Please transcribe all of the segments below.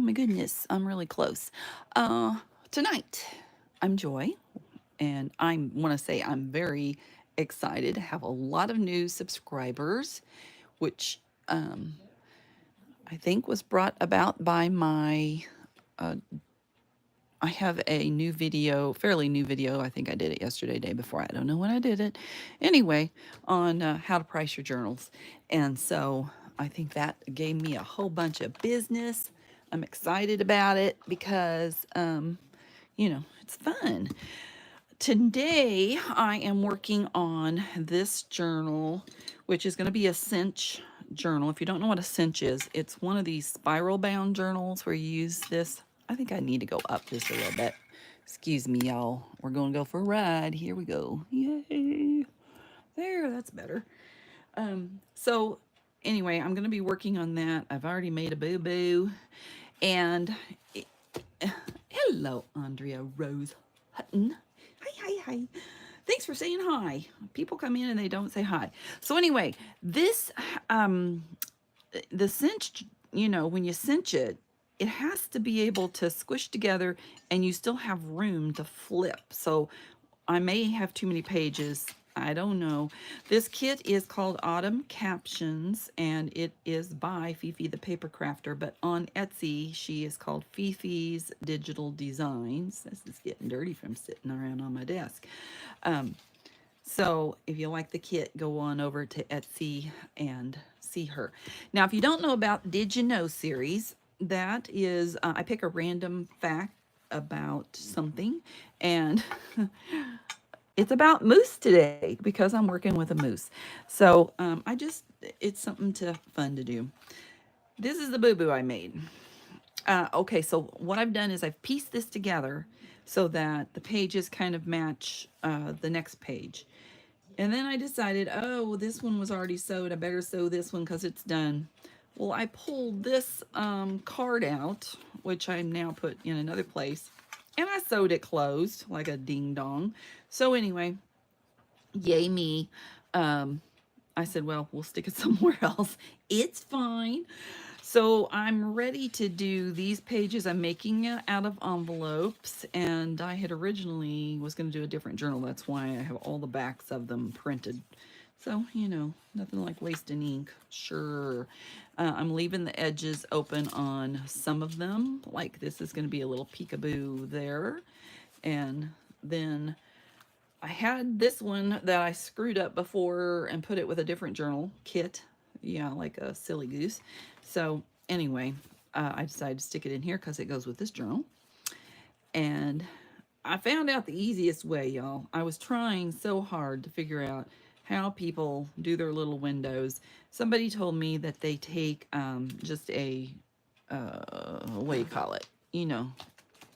my goodness, I'm really close. Tonight, I'm Joy, and I want to say I'm very excited to have a lot of new subscribers, which I think was brought about by my. I have a new video, fairly new video. I think I did it yesterday, day before. I don't know when I did it. Anyway, on how to price your journals. And so I think that gave me a whole bunch of business. I'm excited about it because, it's fun. Today, I am working on this journal, which is going to be a cinch journal. If you don't know what a cinch is, it's one of these spiral bound journals where you use this. I think I need to go up just a little bit. Excuse me, y'all. We're going to go for a ride. Here we go. Yay. There, that's better. So anyway, I'm going to be working on that. I've already made a boo-boo. And hello, Andrea Rose Hutton. Hi, hi, hi. Thanks for saying hi. People come in and they don't say hi. So anyway, this the cinch, when you cinch it, it has to be able to squish together and you still have room to flip. So I may have too many pages. I don't know. This kit is called Autumn Captions, and it is by Fifi the Paper Crafter, but on Etsy, she is called Fifi's Digital Designs. This is getting dirty from sitting around on my desk. So if you like the kit, go on over to Etsy and see her. Now, if you don't know about Did You Know series, that is, I pick a random fact about something, and it's about moose today because I'm working with a moose. So it's something fun to do. This is the boo-boo I made. Okay, so what I've done is I've pieced this together so that the pages kind of match the next page. And then I decided, oh, this one was already sewed. I better sew this one because it's done. Well, I pulled this card out, which I'm now put in another place, and I sewed it closed like a ding dong. So anyway, yay me. I said, well, we'll stick it somewhere else. It's fine. So I'm ready to do these pages. I'm making it out of envelopes, and I had originally was going to do a different journal. That's why I have all the backs of them printed. So, nothing like wasting ink. Sure. I'm leaving the edges open on some of them. Like this is going to be a little peekaboo there. And then I had this one that I screwed up before and put it with a different journal kit. Yeah, like a silly goose. So anyway, I decided to stick it in here because it goes with this journal. And I found out the easiest way, y'all. I was trying so hard to figure out how people do their little windows. Somebody told me that they take just what do you call it?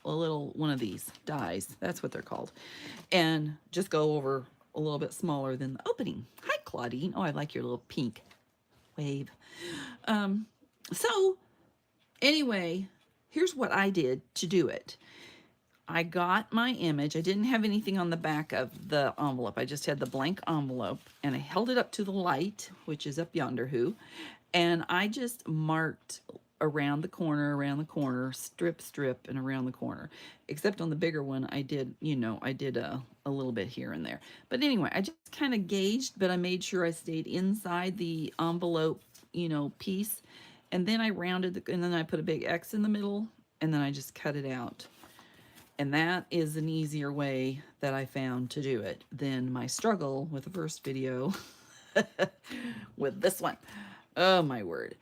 A little one of these dies. That's what they're called. And just go over a little bit smaller than the opening. Hi, Claudine. Oh, I like your little pink wave. So anyway, here's what I did to do it. I got my image. I didn't have anything on the back of the envelope. I just had the blank envelope, and I held it up to the light, which is up yonder who, and I just marked around the corner, strip, and around the corner. Except on the bigger one, I did a little bit here and there. But anyway, I just kind of gauged, but I made sure I stayed inside the envelope, piece. And then I rounded, and then I put a big X in the middle, and then I just cut it out. And that is an easier way that I found to do it than my struggle with the first video with this one. Oh, my word.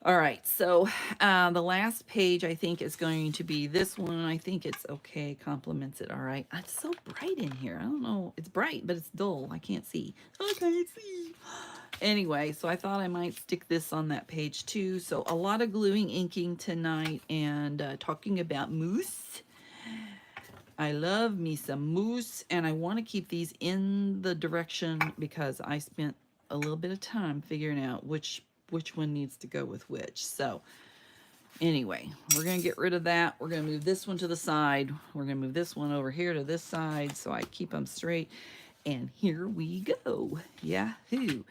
All right, so the last page I think is going to be this one. I think it's okay, complements it. All right, it's so bright in here. I don't know, it's bright, but it's dull. I can't see. I can't see. Anyway, so I thought I might stick this on that page too. So a lot of gluing, inking tonight, and talking about moose. I love me some moose, and I want to keep these in the direction because I spent a little bit of time figuring out which one needs to go with which. So anyway, we're going to get rid of that. We're going to move this one to the side. We're going to move this one over here to this side so I keep them straight. And here we go. Yahoo.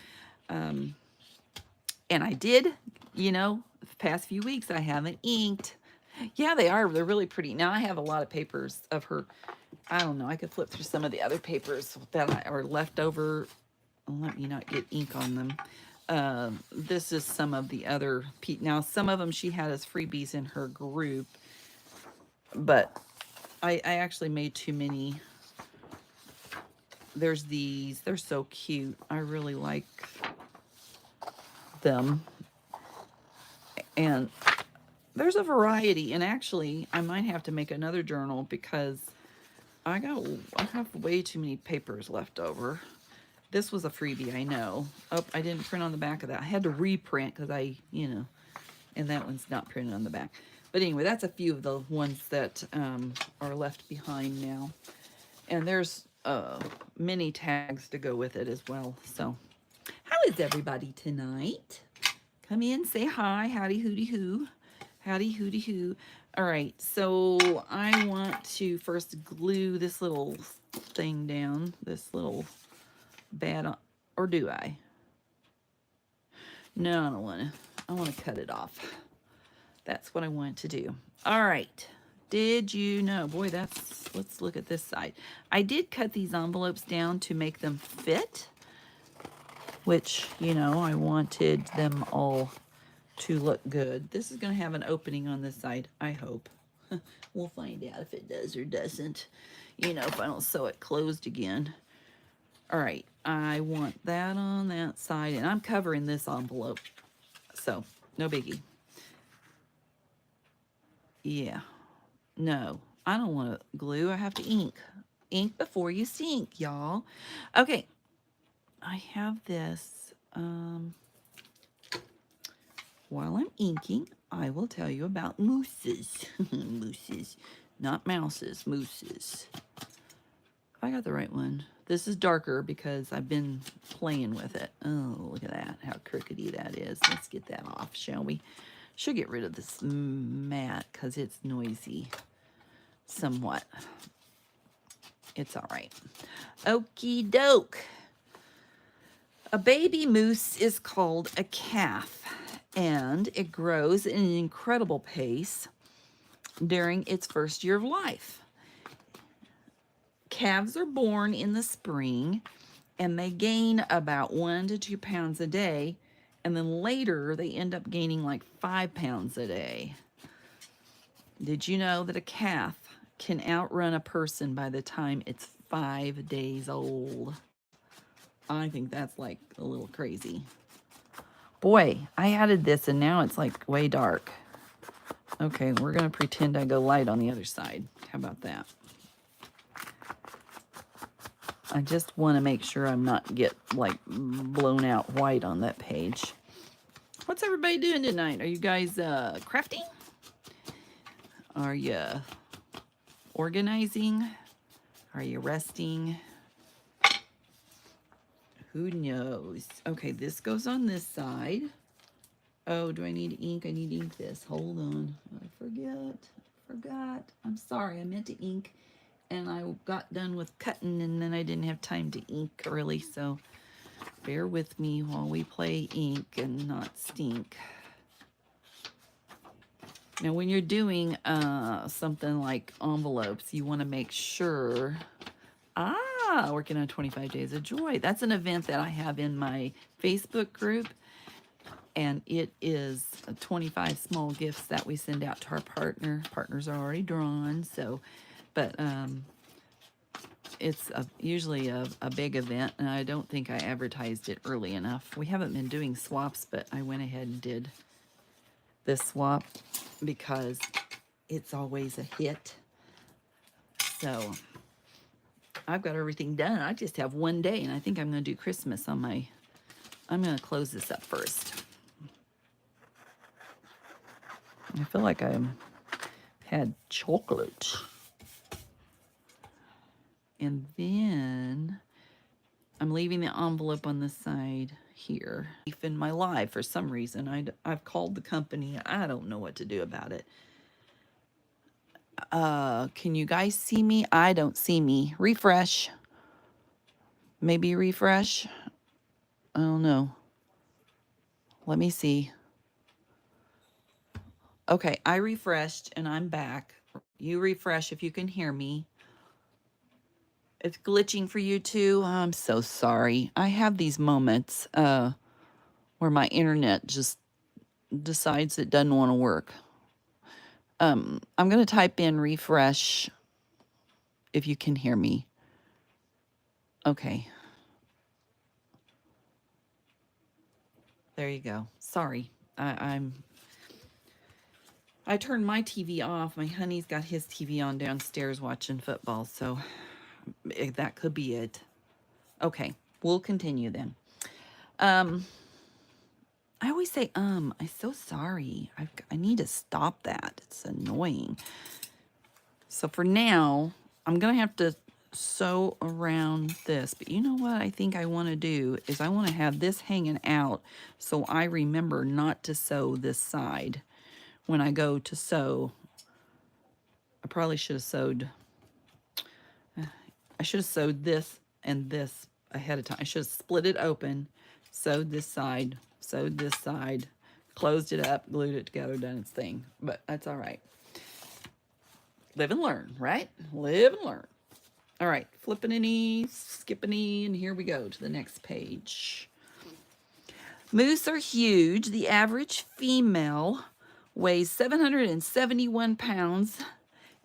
And I did, you know, the past few weeks I haven't inked. Yeah, they are. They're really pretty. Now I have a lot of papers of her. I don't know. I could flip through some of the other papers that are left over. Let me not get ink on them. This is some of the other. Now, some of them she had as freebies in her group, but I actually made too many. There's these. They're so cute. I really like them. And there's a variety. And actually, I might have to make another journal because I have way too many papers left over. This was a freebie, I know. Oh, I didn't print on the back of that. I had to reprint because and that one's not printed on the back. But anyway, that's a few of the ones that are left behind now. And there's many tags to go with it as well. So, how is everybody tonight? Come in, say hi, howdy hooty hoo. Howdy hooty hoo. All right, so I want to first glue this little thing down, this little bad, or do I? No, I don't want to. I want to cut it off. That's what I want to do. All right. Did you know? Boy, let's look at this side. I did cut these envelopes down to make them fit, which, I wanted them all to look good. This is going to have an opening on this side, I hope. We'll find out if it does or doesn't. If I don't sew it closed again. All right, I want that on that side, and I'm covering this envelope, so no biggie. Yeah, no, I don't want to glue. I have to ink. Ink before you sink, y'all. Okay, I have this. While I'm inking, I will tell you about mooses. Mooses, not mouses, mooses. I got the right one. This is darker because I've been playing with it. Oh, look at that, how crookedy that is. Let's get that off, shall we? Should get rid of this mat because it's noisy somewhat. It's all right. Okie doke. A baby moose is called a calf, and it grows at an incredible pace during its first year of life. Calves are born in the spring, and they gain about 1 to 2 pounds a day, and then later they end up gaining like 5 pounds a day. Did you know that a calf can outrun a person by the time it's 5 days old? I think that's like a little crazy. Boy, I added this and now it's like way dark. Okay, we're going to pretend I go light on the other side. How about that? I just want to make sure I'm not get like blown out white on that page. What's everybody doing tonight? Are you guys crafting? Are you organizing? Are you resting? Who knows? Okay, this goes on this side. Oh, do I need ink? I need to ink this. Hold on. I forgot. I'm sorry. I meant to ink. And I got done with cutting and then I didn't have time to ink really. So bear with me while we play ink and not stink. Now, when you're doing something like envelopes, you want to make sure... working on 25 Days of Joy. That's an event that I have in my Facebook group. And it is 25 small gifts that we send out to our partner. Partners are already drawn, so... But it's usually a big event, and I don't think I advertised it early enough. We haven't been doing swaps, but I went ahead and did this swap because it's always a hit. So I've got everything done. I just have one day, and I think I'm going to do Christmas on my... I'm going to close this up first. I feel like I had chocolate. And then I'm leaving the envelope on the side here. In my live, for some reason, I've called the company. I don't know what to do about it. Can you guys see me? I don't see me. Refresh. Maybe refresh. I don't know. Let me see. Okay, I refreshed and I'm back. You refresh if you can hear me. It's glitching for you too. I'm so sorry. I have these moments where my internet just decides it doesn't want to work. I'm going to type in refresh if you can hear me. Okay. There you go. Sorry. I turned my TV off. My honey's got his TV on downstairs watching football, so that could be it. Okay, we'll continue then. I always say I'm so sorry. I need to stop that. It's annoying. So for now, I'm going to have to sew around this. But you know what I think I want to do is I want to have this hanging out so I remember not to sew this side. When I go to sew, I probably should have sewed, I should have sewed this and this ahead of time. I should have split it open, sewed this side, closed it up, glued it together, done its thing. But that's all right. Live and learn, right? Live and learn. All right, flipping an E, skipping E, and here we go to the next page. Moose are huge. The average female weighs 771 pounds,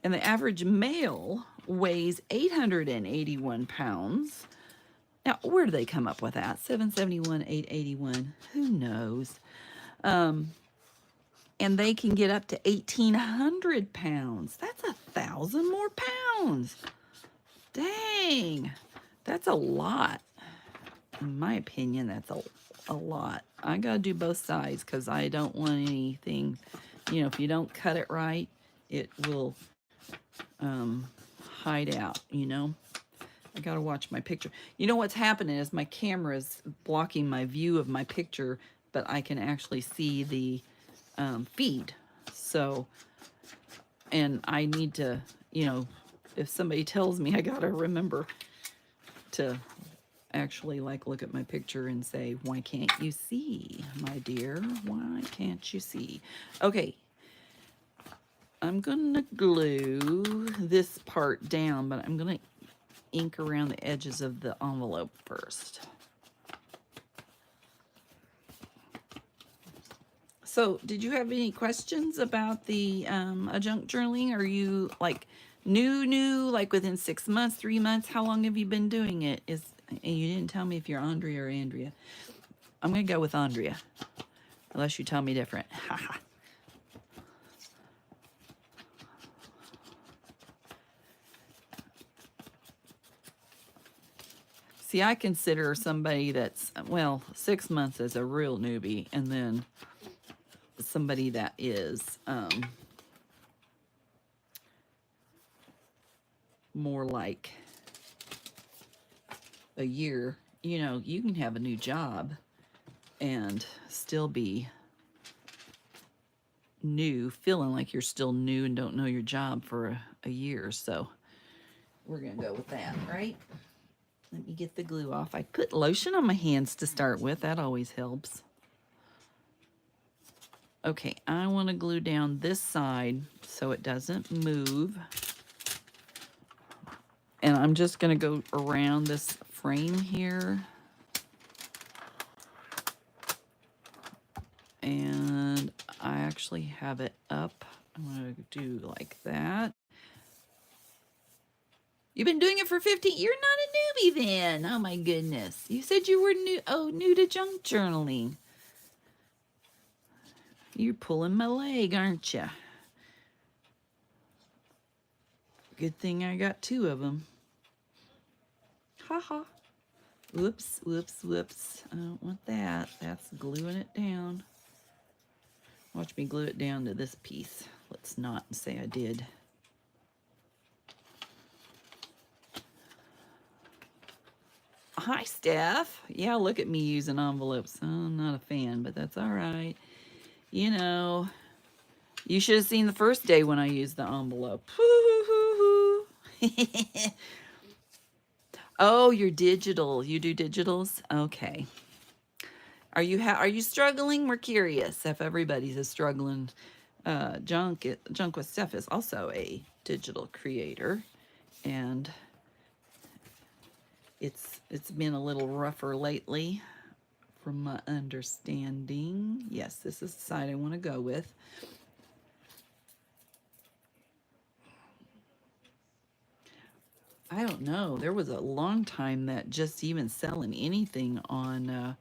and the average male weighs 881 pounds. Now, where do they come up with that? 771, 881. Who knows? And they can get up to 1,800 pounds. That's 1,000 more pounds. Dang, that's a lot. In my opinion, that's a lot. I gotta do both sides because I don't want anything, you know, if you don't cut it right, it will hide out, you know. I gotta watch my picture. You know what's happening is my camera is blocking my view of my picture, but I can actually see the feed. So, and I need to, you know, if somebody tells me, I gotta remember to actually like look at my picture and say, why can't you see, my dear? Why can't you see? Okay, I'm gonna glue this part down, but I'm gonna ink around the edges of the envelope first. So did you have any questions about the adjunct journaling? Are you like new, like within 6 months, 3 months? How long have you been doing it? And you didn't tell me if you're Andrea or Andrea. I'm gonna go with Andrea, unless you tell me different. Haha. See, I consider somebody that's, well, 6 months as a real newbie, and then somebody that is more like a year. You know, you can have a new job and still be new, feeling like you're still new and don't know your job for a year. So we're gonna go with that, right? Let me get the glue off. I put lotion on my hands to start with. That always helps. Okay, I want to glue down this side so it doesn't move. And I'm just going to go around this frame here. And I actually have it up. I'm going to do like that. You've been doing it for 50. You're not a newbie then. Oh my goodness. You said you were new to junk journaling. You're pulling my leg, aren't you? Good thing I got 2 of them. Ha ha. Whoops, whoops, whoops. I don't want that. That's gluing it down. Watch me glue it down to this piece. Let's not say I did. Hi, Steph. Yeah, look at me using envelopes. I'm not a fan, but that's all right. You know, you should have seen the first day when I used the envelope. Oh, you're digital. You do digitals? Okay. Are you struggling? We're curious if everybody's a struggling. Junk with Steph is also a digital creator, and it's been a little rougher lately, from my understanding. Yes, this is the side I want to go with. I don't know. There was a long time that just even selling anything on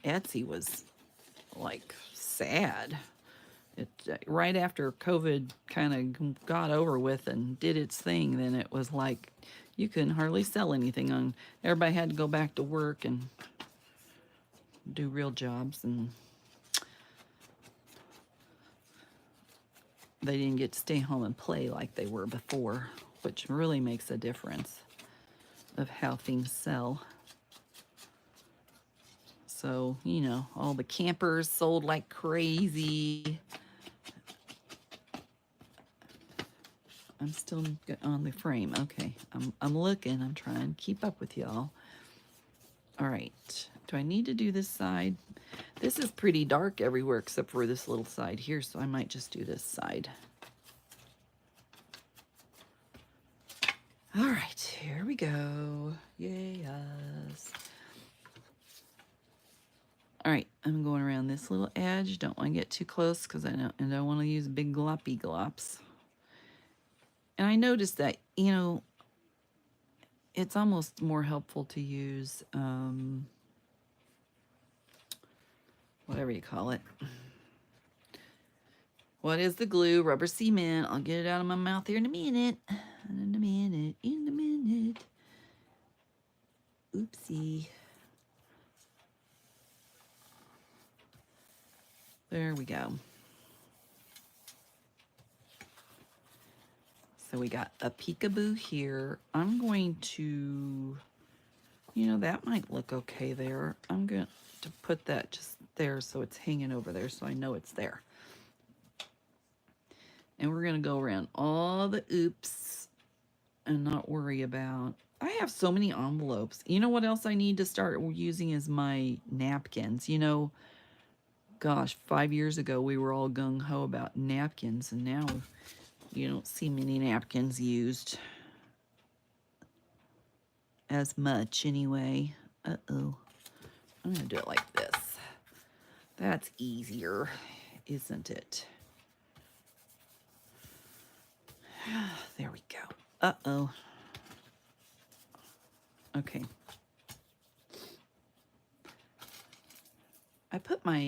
Etsy was like sad. It right after COVID kind of got over with and did its thing, then it was like you couldn't hardly sell anything on. Everybody had to go back to work and do real jobs, and they didn't get to stay home and play like they were before, which really makes a difference of how things sell. So, you know, all the campers sold like crazy. I'm still on the frame. Okay, I'm looking. I'm trying to keep up with y'all. All right. Do I need to do this side? This is pretty dark everywhere except for this little side here, so I might just do this side. All right, here we go. Yay, yes. All right, I'm going around this little edge. Don't want to get too close because I don't want to use big gloppy glops. And I noticed that, you know, it's almost more helpful to use whatever you call it. What is the glue? Rubber cement. I'll get it out of my mouth here in a minute. In a minute. In a minute. Oopsie. There we go. So we got a peekaboo here. I'm going to, you know, that might look okay there. I'm going to put that just there so it's hanging over there so I know it's there. And we're going to go around all the oops and not worry about. I have so many envelopes. You know what else I need to start using is my napkins. You know, gosh, 5 years ago we were all gung-ho about napkins, and now you don't see many napkins used as much anyway. Uh-oh. I'm going to do it like this. That's easier, isn't it? There we go. Uh-oh. Okay. I put my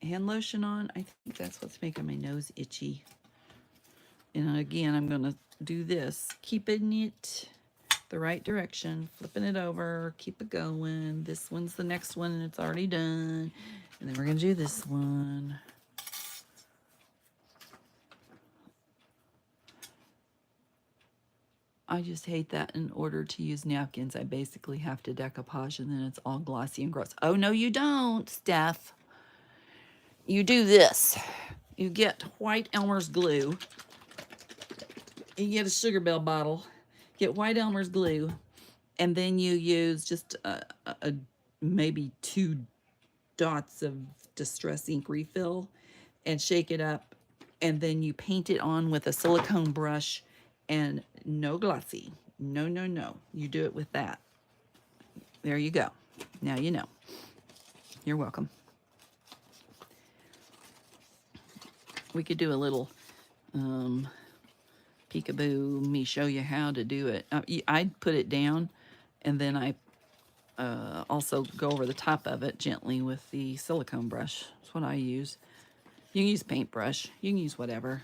hand lotion on. I think that's what's making my nose itchy. And again, I'm going to do this. Keeping it the right direction. Flipping it over. Keep it going. This one's the next one, and it's already done. And then we're going to do this one. I just hate that in order to use napkins, I basically have to decoupage, and then it's all glossy and gross. Oh, no, you don't, Steph. You do this. You get white Elmer's glue. You get a Sugar Bell bottle. Get white Elmer's glue. And then you use just maybe 2 dots of Distress ink refill and shake it up. And then you paint it on with a silicone brush, and no glossy. No, no, no. You do it with that. There you go. Now you know. You're welcome. We could do a little peekaboo, me show you how to do it. I'd put it down, and then I also go over the top of it gently with the silicone brush. That's what I use. You can use paintbrush. You can use whatever.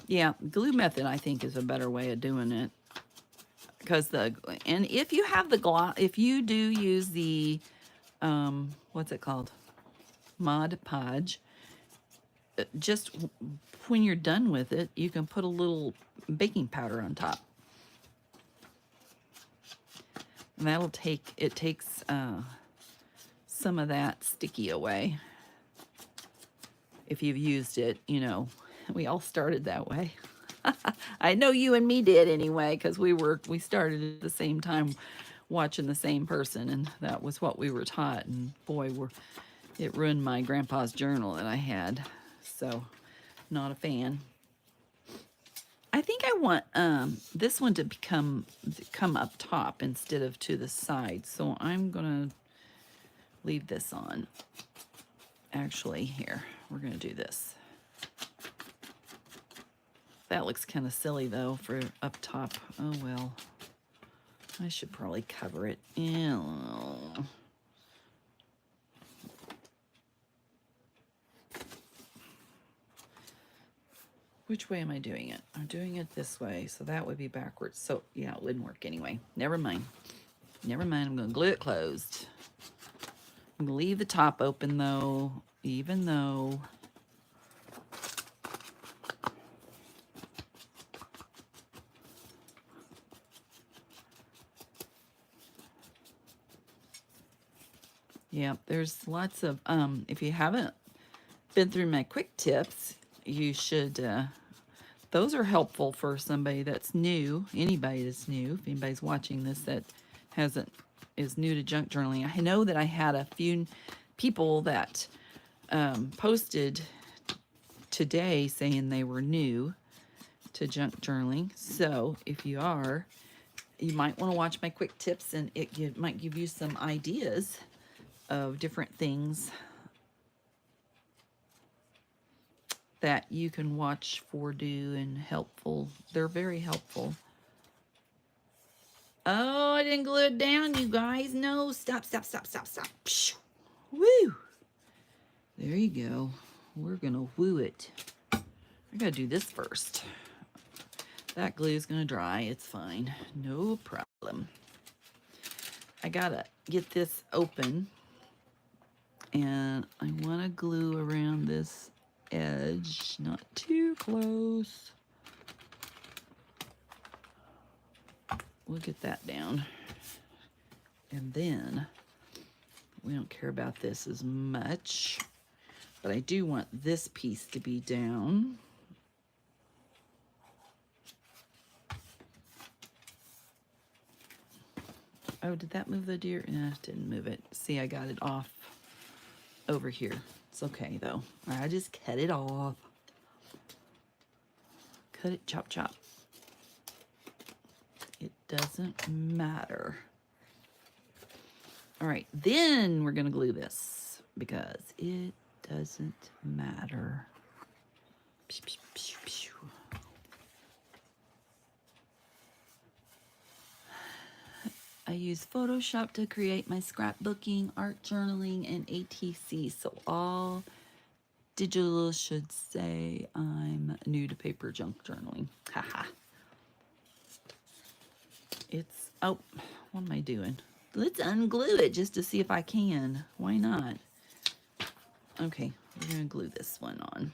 Yeah, glue method I think is a better way of doing it. Because and if you have the gloss, if you do use the what's it called, Mod Podge, just when you're done with it, you can put a little baking powder on top, and that'll takes some of that sticky away. If you've used it, you know, we all started that way. I know you and me did anyway, because we started at the same time watching the same person, and that was what we were taught. And boy, it ruined my grandpa's journal that I had. So, not a fan. I think I want this one to come up top instead of to the side. So I'm gonna leave this on. Actually, here, we're gonna do this. That looks kind of silly though for up top. Oh well. I should probably cover it. Ew. Which way am I doing it? I'm doing it this way, so that would be backwards. So yeah, it wouldn't work anyway. Never mind. Never mind, I'm gonna glue it closed. I'm gonna leave the top open though, even though yeah, there's lots of, if you haven't been through my quick tips, you should, those are helpful for somebody that's new, anybody that's new. If anybody's watching this that is new to junk journaling. I know that I had a few people that posted today saying they were new to junk journaling. So if you are, you might want to watch my quick tips, and it might give you some ideas of different things that you can watch for do and helpful. They're very helpful. Oh, I didn't glue it down, you guys. No, stop. Woo! There you go. We're gonna woo it. I gotta do this first. That glue is gonna dry. It's fine. No problem. I gotta get this open, and I want to glue around this edge, not too close. We'll get that down. And then we don't care about this as much, but I do want this piece to be down. Oh, did that move the deer? No, it didn't move it. See, I got it off over here. It's okay though. I just cut it off. Cut it, chop, chop. It doesn't matter. All right, then we're gonna glue this because it doesn't matter. I use Photoshop to create my scrapbooking, art journaling, and ATC. So all digital should say I'm new to paper junk journaling. Haha. It's, oh, what am I doing? Let's unglue it just to see if I can. Why not? Okay, we're gonna glue this one on.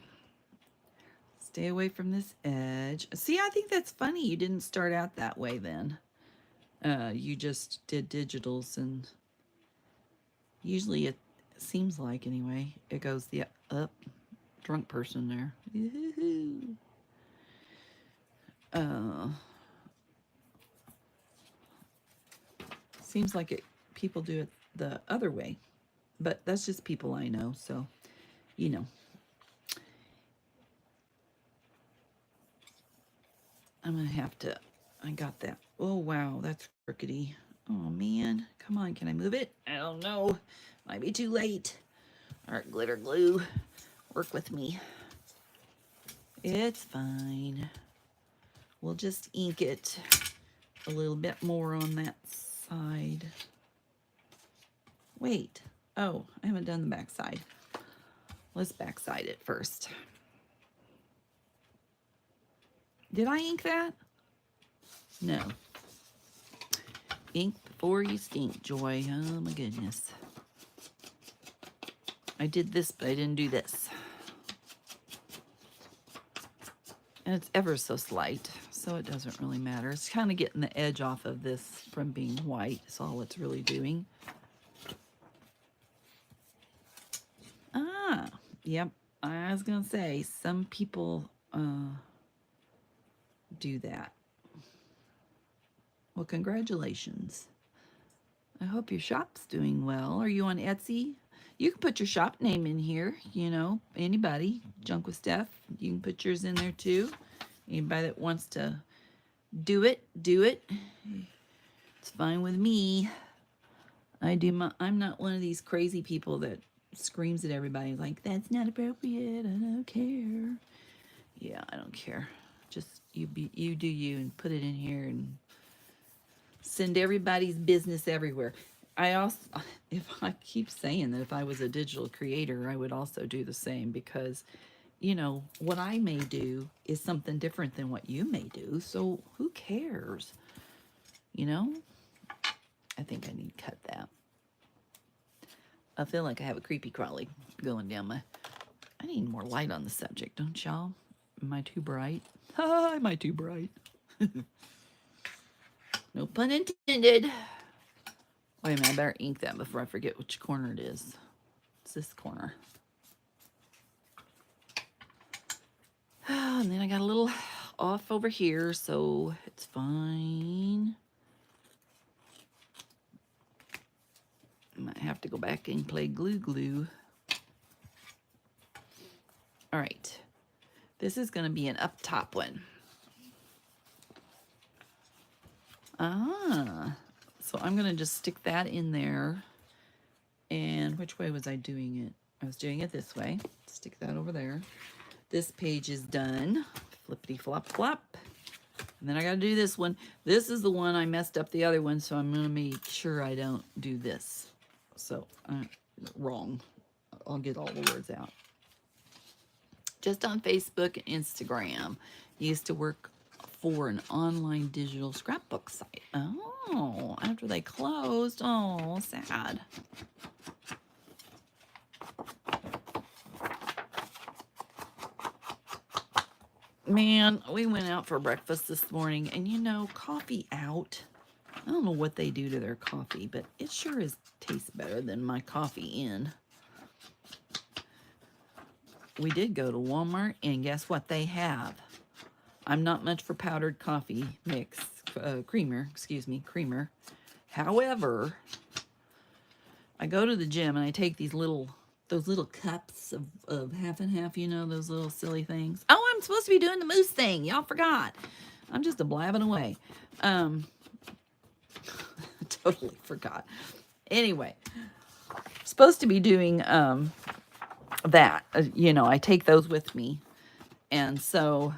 Stay away from this edge. See, I think that's funny. You didn't start out that way then. You just did digitals, and usually it seems like anyway, it goes the up. Drunk person there. Seems like people do it the other way, but that's just people I know, so you know. I'm gonna have to, I got that. Oh wow, that's crookedy. Oh man, come on, can I move it? I don't know, might be too late. All right, glitter glue, work with me. It's fine. We'll just ink it a little bit more on that side. Wait, oh, I haven't done the back side. Let's backside it first. Did I ink that? No. Ink before you stink, Joy. Oh my goodness. I did this, but I didn't do this. And it's ever so slight, so it doesn't really matter. It's kind of getting the edge off of this from being white. Is all it's really doing. Ah, yep. I was going to say, some people do that. Well, congratulations. I hope your shop's doing well. Are you on Etsy? You can put your shop name in here. You know, anybody, Junk with Steph, you can put yours in there too. Anybody that wants to do it, do it. It's fine with me. I'm not one of these crazy people that screams at everybody like, that's not appropriate. I don't care. Yeah, I don't care. Just you do you and put it in here and send everybody's business everywhere. I also, if I keep saying that if I was a digital creator, I would also do the same because, you know, what I may do is something different than what you may do. So who cares? You know, I think I need to cut that. I feel like I have a creepy crawly going down my. I need more light on the subject, don't y'all? Am I too bright? Am I too bright? No pun intended. Wait a minute, I better ink that before I forget which corner it is. It's this corner. And then I got a little off over here, so it's fine. I might have to go back and play glue. All right. This is going to be an up top one. So I'm going to just stick that in there. And which way was I doing it? I was doing it this way. Stick that over there. This page is done. Flippity flop flop. And then I got to do this one. This is the one I messed up the other one, so I'm going to make sure I don't do this. So, wrong. I'll get all the words out. Just on Facebook and Instagram. Used to work for an online digital scrapbook site. Oh, after they closed. Oh, sad. Man, we went out for breakfast this morning, and you know, coffee out. I don't know what they do to their coffee, but it sure tastes better than my coffee in. We did go to Walmart, and guess what they have? I'm not much for powdered coffee mix, creamer. However, I go to the gym and I take those little cups of half and half, you know, those little silly things. Oh, I'm supposed to be doing the moose thing. Y'all forgot. I'm just a blabbing away. Totally forgot. Anyway, supposed to be doing that. You know, I take those with me. And so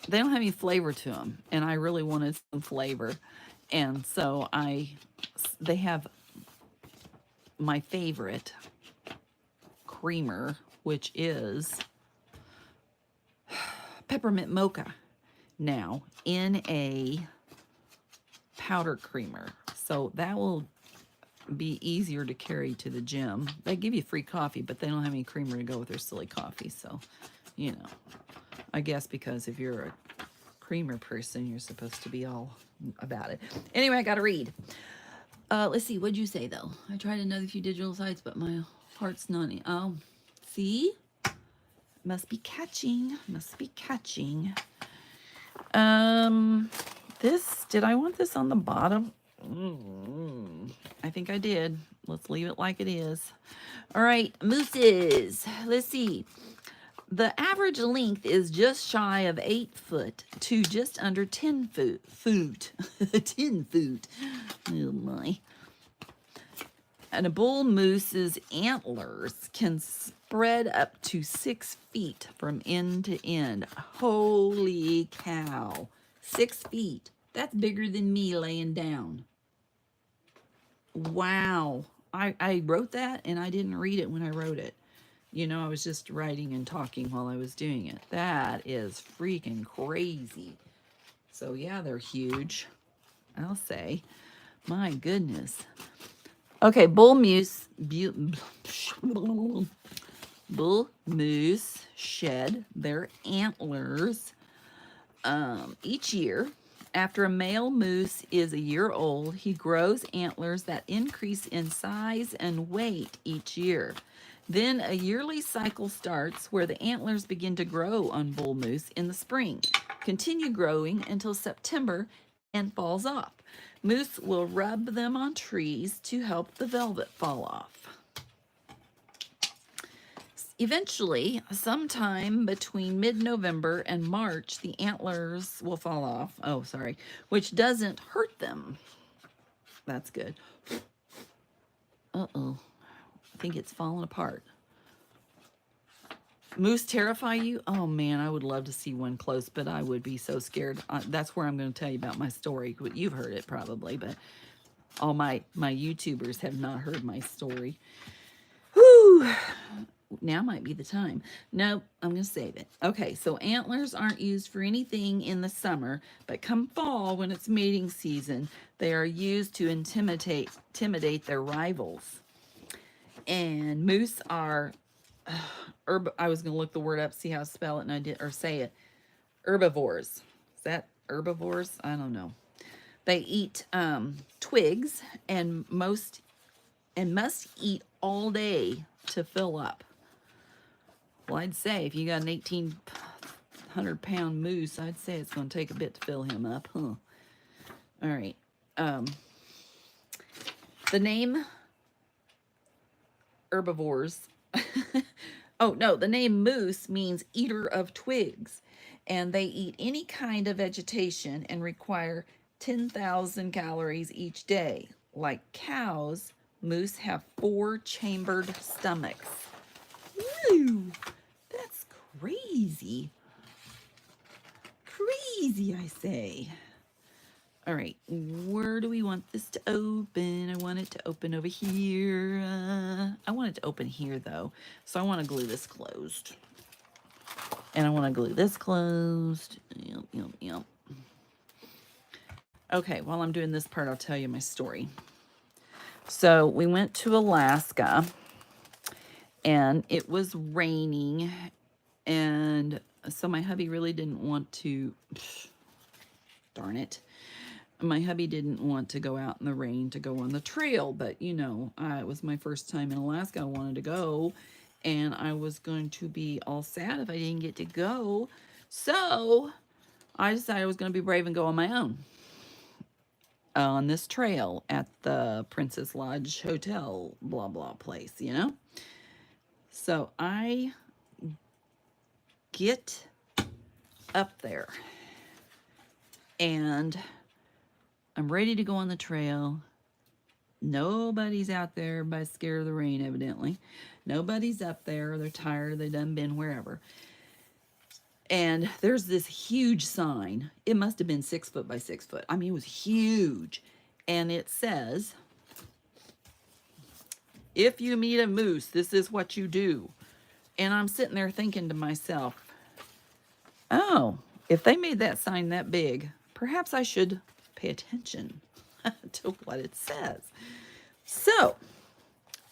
they don't have any flavor to them. And I really wanted some flavor. And so they have my favorite creamer, which is peppermint mocha now in a powder creamer. So that will be easier to carry to the gym. They give you free coffee, but they don't have any creamer to go with their silly coffee. So, you know, I guess because if you're a creamer person, you're supposed to be all about it. Anyway, I got to read. Let's see. What'd you say, though? I tried another few digital sites, but my heart's not in. Oh, see? Must be catching. Did I want this on the bottom? I think I did. Let's leave it like it is. All right, mooses. Let's see. The average length is just shy of 8 foot to just under 10 foot. 10 foot. Oh my. And a bull moose's antlers can spread up to 6 feet from end to end. Holy cow. 6 feet. That's bigger than me laying down. Wow. I wrote that and I didn't read it when I wrote it. You know, I was just writing and talking while I was doing it. That is freaking crazy. So yeah, they're huge. I'll say. My goodness. Okay, bull moose shed their antlers each year. After a male moose is a year old, he grows antlers that increase in size and weight each year. Then a yearly cycle starts where the antlers begin to grow on bull moose in the spring, continue growing until September, and falls off. Moose will rub them on trees to help the velvet fall off. Eventually, sometime between mid-November and March, the antlers will fall off. Oh, sorry, which doesn't hurt them. That's good. Uh-oh. I think it's falling apart. Moose terrify you? Oh man, I would love to see one close, but I would be so scared. That's where I'm going to tell you about my story. You've heard it probably, but all my YouTubers have not heard my story. Whew. Now might be the time. Nope, I'm going to save it. Okay, so antlers aren't used for anything in the summer, but come fall when it's mating season, they are used to intimidate their rivals. And moose are I was going to look the word up, see how to spell it, and I did, or say it. Herbivores. Is that herbivores? I don't know. They eat twigs and must eat all day to fill up. Well, I'd say if you got an 1,800-pound moose, I'd say it's going to take a bit to fill him up, huh? All right. The name herbivores. Oh, no, the name moose means eater of twigs, and they eat any kind of vegetation and require 10,000 calories each day. Like cows, moose have 4-chambered stomachs. Woo! That's crazy. Crazy, I say. All right, where do we want this to open? I want it to open over here. I want it to open here, though. So I want to glue this closed. And I want to glue this closed. Yep. Okay, while I'm doing this part, I'll tell you my story. So we went to Alaska, and it was raining. And so my hubby really didn't want to... Darn it. My hubby didn't want to go out in the rain to go on the trail, but you know, it was my first time in Alaska. I wanted to go, and I was going to be all sad if I didn't get to go. So I decided I was going to be brave and go on my own on this trail at the Princess Lodge Hotel, blah, blah place, you know? So I get up there, and I'm ready to go on the trail. Nobody's out there. Everybody's scared of the rain, evidently. Nobody's up there. They're tired. They done been wherever. And there's this huge sign. It must have been 6 foot by 6 foot. I mean, it was huge. And it says, if you meet a moose, this is what you do. And I'm sitting there thinking to myself, oh, if they made that sign that big, perhaps I should pay attention to what it says. So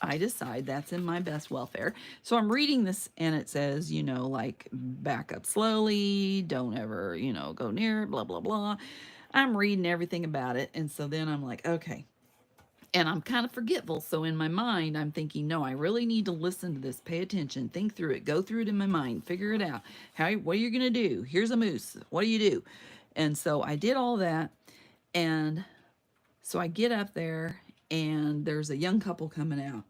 I decide that's in my best welfare. So I'm reading this, and it says, you know, like, back up slowly, don't ever, you know, go near it, blah, blah, blah. I'm reading everything about it. And so then I'm like, okay. And I'm kind of forgetful. So in my mind, I'm thinking, no, I really need to listen to this, pay attention, think through it, go through it in my mind, figure it out. What are you going to do? Here's a moose. What do you do? And so I did all that. And so I get up there, and there's a young couple coming out.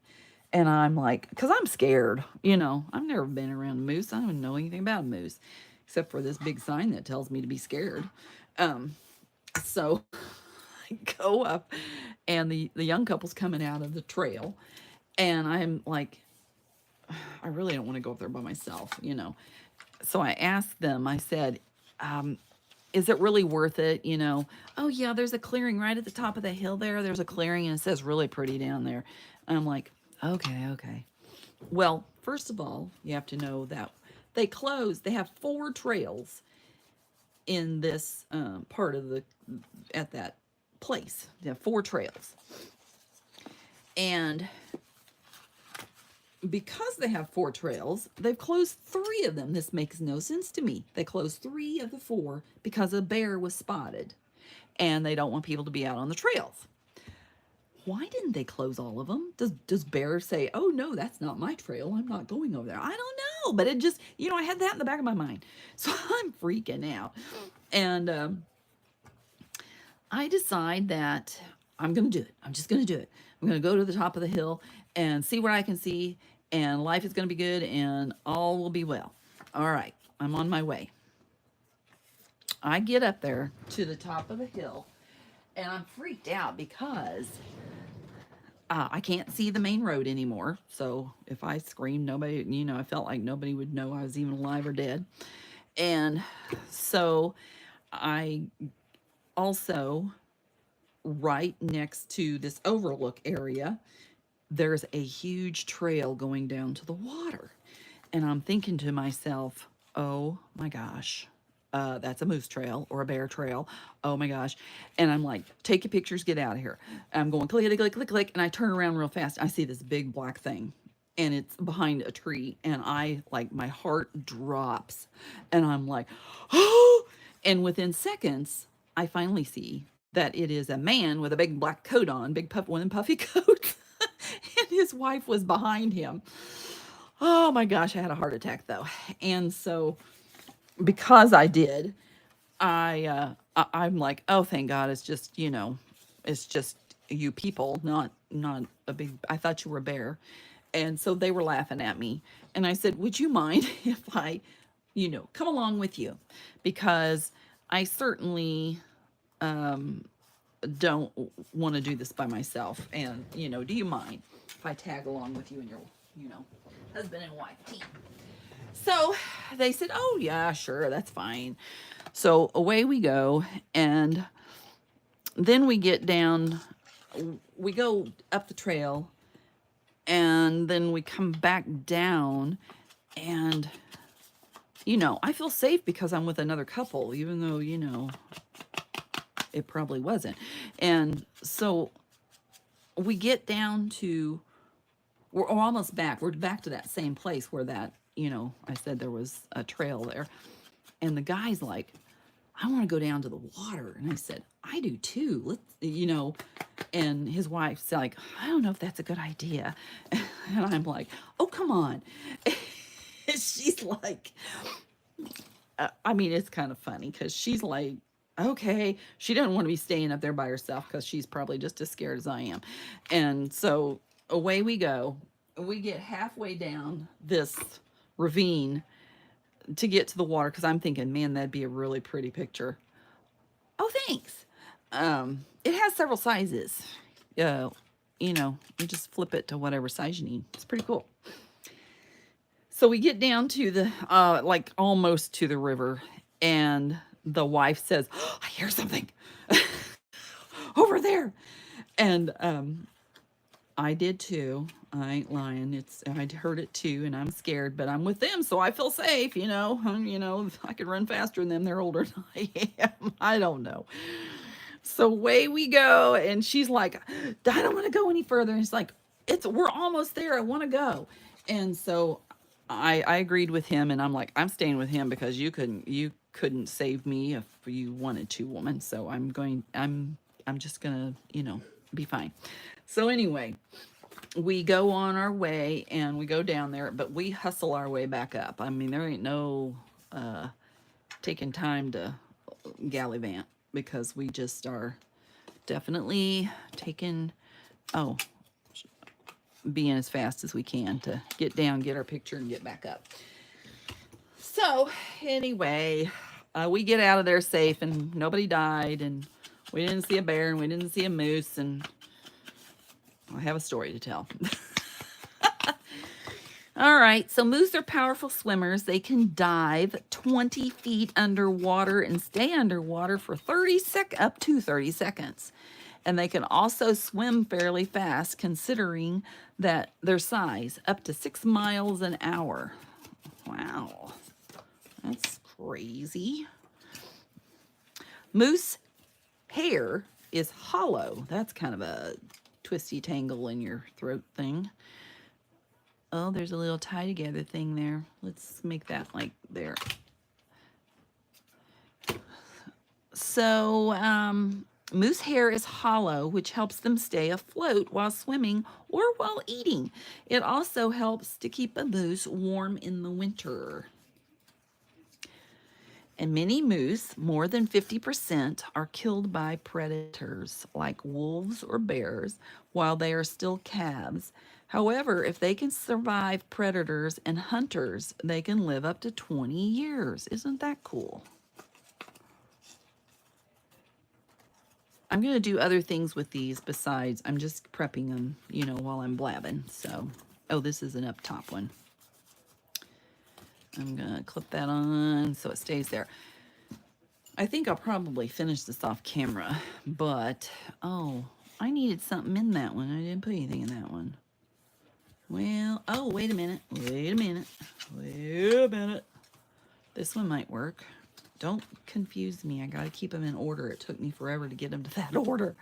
And I'm like, because I'm scared, you know, I've never been around a moose. I don't know anything about a moose, except for this big sign that tells me to be scared. So I go up, and the young couple's coming out of the trail. And I'm like, I really don't want to go up there by myself, you know. So I asked them, I said, is it really worth it? You know, oh yeah, there's a clearing right at the top of the hill there. There's a clearing, and it says really pretty down there. And I'm like, okay. Well, first of all, you have to know that they have 4 trails in this part of at that place. They have 4 trails. And because they have 4 trails, they've closed 3 of them. This makes no sense to me. They closed 3 of the 4 because a bear was spotted, and they don't want people to be out on the trails. why didn't they close all of them? Does Bear say, oh no, that's not my trail, I'm not going over there? I don't know, but it just, I had that in the back of my mind. So I'm freaking out. And I decide that I'm going to do it. I'm just going to do it. I'm going to go to the top of the hill and see what I can see, and life is going to be good, and all will be well. All right, I'm on my way. I get up there to the top of the hill, and I'm freaked out because I can't see the main road anymore. So if I screamed, nobody, I felt like nobody would know I was even alive or dead. And so I also, right next to this overlook area, there's a huge trail going down to the water. And I'm thinking to myself, oh my gosh, that's a moose trail or a bear trail. Oh my gosh. And I'm like, take your pictures, get out of here. And I'm going click, click, click, click. And I turn around real fast. I see this big black thing, and it's behind a tree. And my heart drops. And I'm like, oh. And within seconds, I finally see that it is a man with a big black coat on, big one and puffy coat. And his wife was behind him. Oh my gosh, I had a heart attack though. And so because I did, I'm like, oh thank God, it's just, it's just you people, not a big, I thought you were a bear. And so they were laughing at me. And I said, would you mind if I, come along with you? Because I certainly don't want to do this by myself. And, do you mind if I tag along with you and your, husband and wife team? So they said, oh, yeah, sure, that's fine. So away we go. And then we get down, we go up the trail, and then we come back down. And, I feel safe because I'm with another couple, even though, it probably wasn't. And so we get down to, we're almost back. We're back to that same place where that, I said there was a trail there. And the guy's like, I want to go down to the water. And I said, I do too. Let's, and his wife's like, I don't know if that's a good idea. And I'm like, oh, come on. And she's like, I mean, it's kind of funny because she's like, okay, she doesn't want to be staying up there by herself because she's probably just as scared as I am. And so away we go. We get halfway down this ravine to get to the water because I'm thinking, man, that'd be a really pretty picture. Oh, thanks. It has several sizes. You just flip it to whatever size you need. It's pretty cool. So we get down to the like almost to the river, and the wife says, oh, I hear something over there. And I did too. I ain't lying. I heard it too, and I'm scared, but I'm with them, so I feel safe. I could run faster than them. They're older than I am. I don't know. So away we go, and she's like, I don't want to go any further. And it's like, we're almost there. I want to go. And so I agreed with him, and I'm like, I'm staying with him because you couldn't save me if you wanted to, woman. So I'm just gonna, be fine. So anyway, we go on our way and we go down there, but we hustle our way back up. I mean, there ain't no taking time to gallivant because we just are definitely being as fast as we can to get down, get our picture, and get back up. So anyway, we get out of there safe, and nobody died, and we didn't see a bear, and we didn't see a moose, and I have a story to tell. All right, so moose are powerful swimmers. They can dive 20 feet underwater and stay underwater for up to 30 seconds. And they can also swim fairly fast, considering that their size, up to 6 miles an hour. Wow, that's crazy. Moose hair is hollow. That's kind of a twisty tangle in your throat thing. Oh, there's a little tie together thing there. Let's make that like there. So Moose hair is hollow, which helps them stay afloat while swimming or while eating. It also helps to keep a moose warm in the winter. And many moose, more than 50%, are killed by predators like wolves or bears while they are still calves. However, if they can survive predators and hunters, they can live up to 20 years. Isn't that cool? I'm going to do other things with these besides, I'm just prepping them, while I'm blabbing. So, oh, this is an up top one. I'm going to clip that on so it stays there. I think I'll probably finish this off camera, but, oh, I needed something in that one. I didn't put anything in that one. Well, oh, wait a minute. This one might work. Don't confuse me. I got to keep them in order. It took me forever to get them to that order.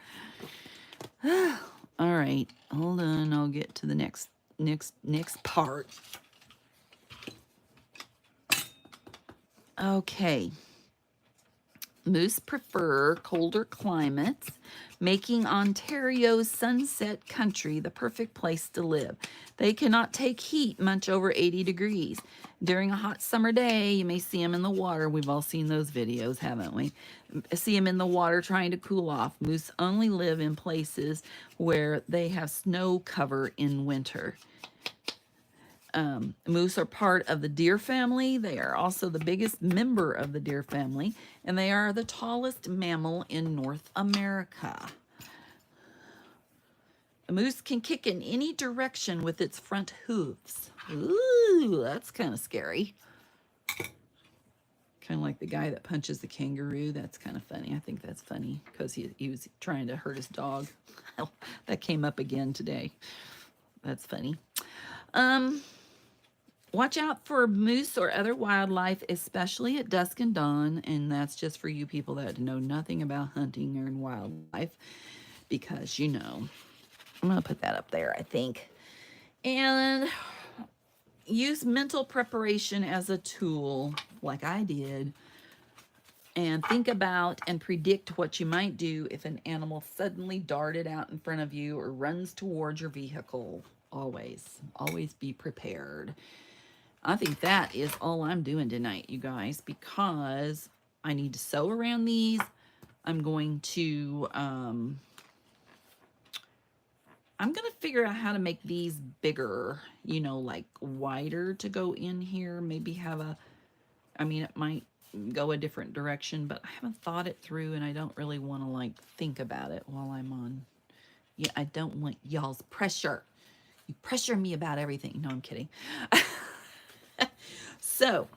All right, hold on. I'll get to the next part. Okay. Moose prefer colder climates, making Ontario's sunset country the perfect place to live. They cannot take heat much over 80 degrees. During a hot summer day, you may see them in the water. We've all seen those videos, haven't we? See them in the water trying to cool off. Moose only live in places where they have snow cover in winter. Moose are part of the deer family. They are also the biggest member of the deer family, and they are the tallest mammal in North America. A moose can kick in any direction with its front hooves. Ooh, that's kind of scary. Kind of like the guy that punches the kangaroo. That's kind of funny. I think that's funny because he was trying to hurt his dog. That came up again today. That's funny. Watch out for moose or other wildlife, especially at dusk and dawn. And that's just for you people that know nothing about hunting or wildlife, because I'm going to put that up there, I think. And use mental preparation as a tool, like I did. And think about and predict what you might do if an animal suddenly darted out in front of you or runs towards your vehicle. Always be prepared. I think that is all I'm doing tonight, you guys, because I need to sew around these. I'm going to figure out how to make these bigger, like wider to go in here. Maybe have it might go a different direction, but I haven't thought it through, and I don't really want to think about it while I'm on. Yeah, I don't want y'all's pressure. You pressure me about everything. No, I'm kidding. So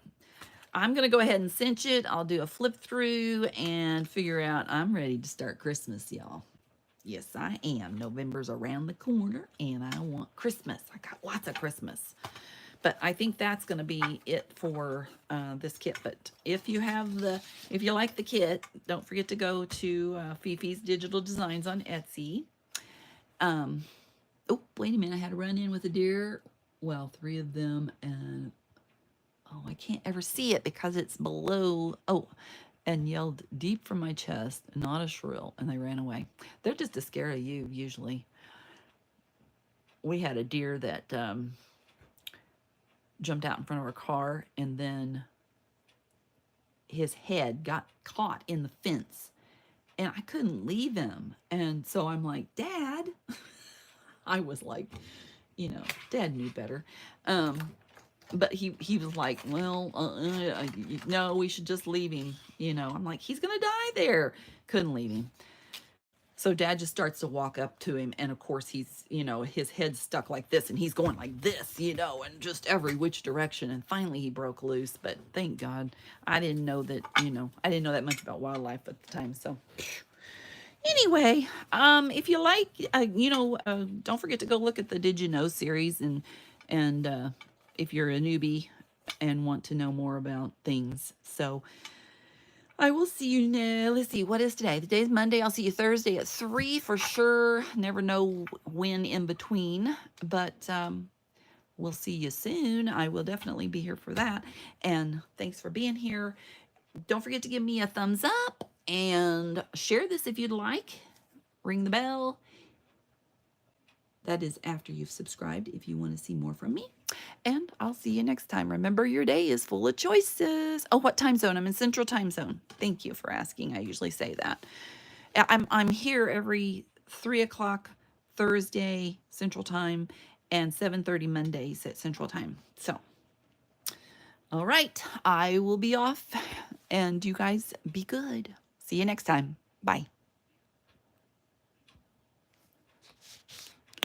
I'm going to go ahead and cinch it. I'll do a flip through and figure out I'm ready to start Christmas, y'all. Yes, I am. November's around the corner and I want Christmas. I got lots of Christmas. But I think that's going to be it for this kit. But if you like the kit, don't forget to go to Fifi's Digital Designs on Etsy. Oh, wait a minute. I had to run in with a deer. Well, 3 of them, and I can't ever see it because it's below. Oh, and yelled deep from my chest, not a shrill, and they ran away. They're just as scared of you, usually. We had a deer that jumped out in front of our car, and then his head got caught in the fence, and I couldn't leave him. And so I'm like, Dad. I was like, Dad knew better. But he was like, well, no, we should just leave him. I'm like, he's going to die there. Couldn't leave him. So Dad just starts to walk up to him. And of course, he's, his head's stuck like this. And he's going like this, and just every which direction. And finally, he broke loose. But thank God. I didn't know that, I didn't know that much about wildlife at the time. So anyway, if you like, don't forget to go look at the Did You Know series. And if you're a newbie and want to know more about things. So I will see you now. Let's see, what is today? Today's Monday. I'll see you Thursday at 3 for sure. Never know when in between, but we'll see you soon. I will definitely be here for that. And thanks for being here. Don't forget to give me a thumbs up And share this if you'd like. Ring the bell. That is after you've subscribed if you want to see more from me. And I'll see you next time. Remember, your day is full of choices. Oh, what time zone? I'm in Central Time Zone. Thank you for asking. I usually say that. I'm here every 3 o'clock Thursday Central Time and 7:30 Mondays at Central Time. So, all right, I will be off, and you guys be good. See you next time. Bye.